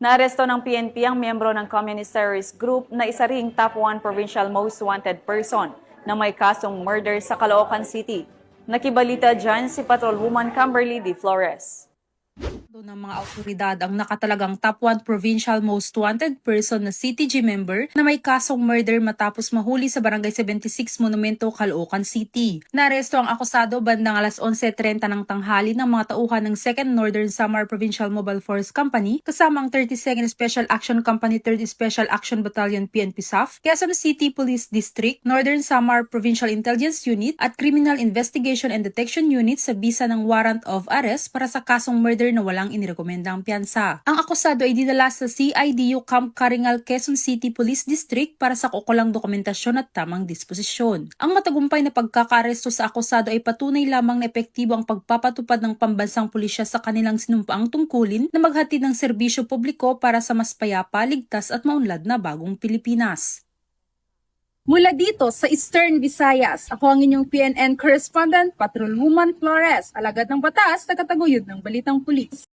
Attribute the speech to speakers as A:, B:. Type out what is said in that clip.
A: Naaresto ng PNP ang miyembro ng Communist Terrorist Group na isa ring top 1 provincial most wanted person na may kasong murder sa Caloocan City. Nakibalita dyan si Patrolwoman Camberly D. Flores.
B: Ng mga autoridad ang nakatalagang top 1 provincial most wanted person na CTG member na may kasong murder matapos mahuli sa Barangay 76 Monumento, Caloocan City. Naresto ang akusado bandang alas 11:30 ng tanghali ng mga tauhan ng 2nd Northern Samar Provincial Mobile Force Company kasama ang 32nd Special Action Company 3rd Special Action Battalion PNP SAF, Quezon City Police District, Northern Samar Provincial Intelligence Unit at Criminal Investigation and Detection Unit sa bisa ng warrant of arrest para sa kasong murder na walang inirekomendang piyansa. Ang akusado ay dinala sa CIDU Camp Karingal, Quezon City Police District para sa kukulang dokumentasyon at tamang disposisyon. Ang matagumpay na pagkakaaresto sa akusado ay patunay lamang na epektibo ang pagpapatupad ng pambansang pulisya sa kanilang sinumpaang tungkulin na maghatid ng serbisyo publiko para sa mas payapa, ligtas at maunlad na bagong Pilipinas.
C: Mula dito sa Eastern Visayas, ako ang inyong PNN correspondent, Patrolwoman Flores, alagad ng batas, tagataguyod ng Balitang Pulis.